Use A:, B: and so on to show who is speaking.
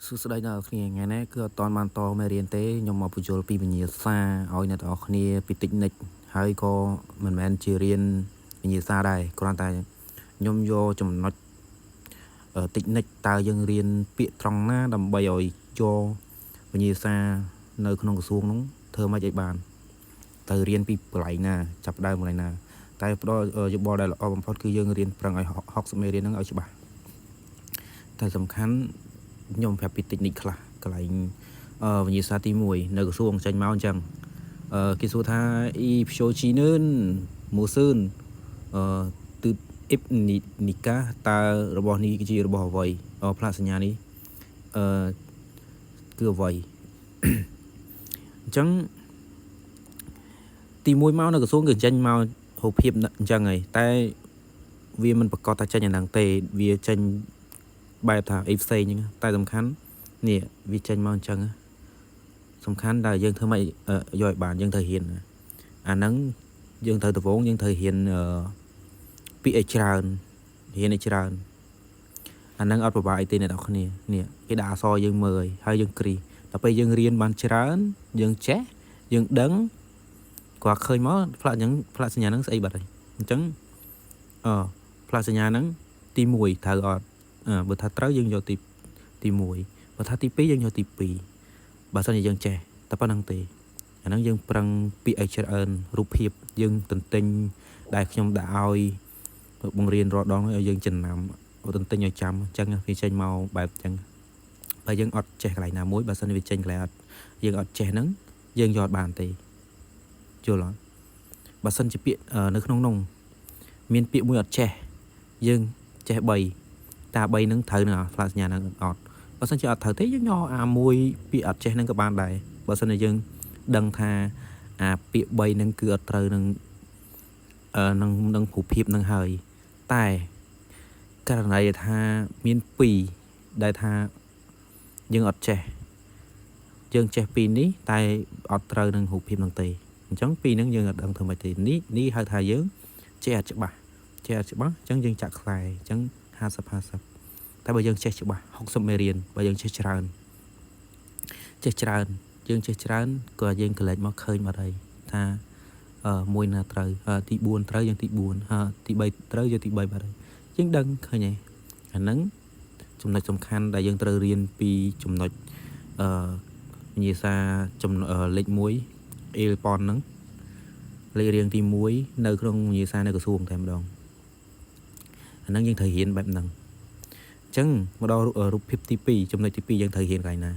A: សួស្តីដល់អ្នកថ្ងៃនេះគឺអត់តបានតមេរៀនទេខ្ញុំមកបញ្ចូលពីវិញ្ញាសាឲ្យអ្នកទាំងអស់គ្នាពីតិចនិចហើយក៏មិនមែនជារៀនវិញ្ញាសាដែរគ្រាន់តែខ្ញុំយកចំណុចតិចនិចតើយើងរៀនពាក្យត្រង់ណាដើម្បីឲ្យយកវិញ្ញាសានៅក្នុងក្រសួងនោះធ្វើម៉េចឲ្យបានទៅរៀនពីកន្លែងណាចាប់ដើមកន្លែងណាតែផ្ដល់យោបល់ដែលល្អបំផុតគឺយើងរៀនប្រឹងឲ្យ60មេរៀនហ្នឹងឲ្យច្បាស់តែសំខាន់ខ្ញុំប្រាប់ពីតិចនិចខ្លះកន្លែងវិញ្ញាសាទី1នៅក្រសួងចេញមកអញ្ចឹងគេសួរថាអ៊ីផ្យូជីនឿនម៉ូស៊ឿនទឺអ៊ីបនីកាតើរបស់នេះគឺជារបស់អ្វីផ្លាកសញ្ញានេះគឺអ្វីអញ្ចឹងទី1មកនៅក្រសួងគឺចេញមករូបភាពអញ្ចឹងហើយតែវាមិនប្រកាសថាចេញអាហ្នឹងទេវាចេញបែបថាអីផ្សេងអញ្ចឹងតែសំខាន់នេះវាចេញមកអញ្ចឹងសំខាន់ដែលយើងធ្វើម៉េចយកឲ្យបានយើងត្រូវហ៊ានអាហ្នឹងយើងត្រូវដំបូងយើងត្រូវហ៊ានពាក្យឲ្យច្រើនហ៊ានឲ្យច្រើនអាហ្នឹងអត់ប្របាកអីទេអ្នកនរគ្នានេះគេដាក់អក្សរយើងមើលហើយយើងគ្រីដល់ពេលយើងរៀនបានច្រើនយើងចេះយើងដឹងគាត់ឃើញមកផ្លាកសញ្ញាហ្នឹងស្អីបាត់ហើយអញ្ចឹងផ្លាកសញ្ញាហ្នឹងទី1ត្រូវអត់បើថាត្រូវយើងយកទី1បើថាទី2យើងយកទី2បើសិនជាយើងចេះតែប៉ុណ្្នឹងទេអាហ្នឹងយើងប្រឹងពាក្យឲ្យច្រើនរូបភាពយើងទន្ទិញដែលខ្ញុំដាក់ឲ្យបង្រៀនរាល់ដងឲ្យយើងចំណាំទន្ទិញឲ្យចាំអញ្ចឹងវាចេញមកបែបអញ្ចឹងបើយើងអត់ចេះកន្លែងណាមួយបើសិនវាចេញកន្លែងអត់យើងអត់ចេះហ្នឹងយើងយកបានទេយល់អត់បើសិនជាពាក្យនៅក្នុងនោះមានពាក្យមួយអត់ចេះយើងចេះ3តា3ហ្នឹងត្រូវនឹងផ្លាកសញ្ញាហ្នឹងអត់បើសិនជាអត់ត្រូវទេយើងយកអាមួយពាក្យអត់ចេះហ្នឹងក៏បានដែរបើសិនជាយើងដឹងថាអាពាក្យ3ហ្នឹងគឺអត់ត្រូវនឹងនឹងរូបភាពហ្នឹងហើយតែករណីថាមាន2ដែលថាយើងអត់ចេះយើងចេះ2នេះតែអត់ត្រូវនឹងរូបភាពហ្នឹងទេអញ្ចឹង2ហ្នឹងយើងអត់ដឹងធ្វើម៉េចទេនេះហៅថាយើងចេះអត់ច្បាស់អញ្ចឹងយើងចាក់ខ្សែអញ្ចឹង50តែបើយើងចេះច្បាស់60មេរៀនបើយើងចេះច្រើនយើងចេះច្រើនក៏យើងកលេចមកឃើញបាត់ហើយថាមួយណាត្រូវទី4ត្រូវយើងទី4ទី3ត្រូវយើងទី3បាត់ហើយយើងដឹងឃើញហើយអាហ្នឹងចំណុចសំខាន់ដែលយើងត្រូវរៀនពីចំណុចវិញ្ញាសាលេខ1អេលប៉ុនហ្នឹងលេខរៀងទី1នៅក្នុងវិញ្ញាសានៅក្រសួងតែម្ដងអាហ្នឹងយើងត្រូវរៀនបែបហ្នឹងអញ្ចឹងមកដល់រូបភាពទី2ចំណុចទី2យើងត្រូវរៀនកន្លែងណា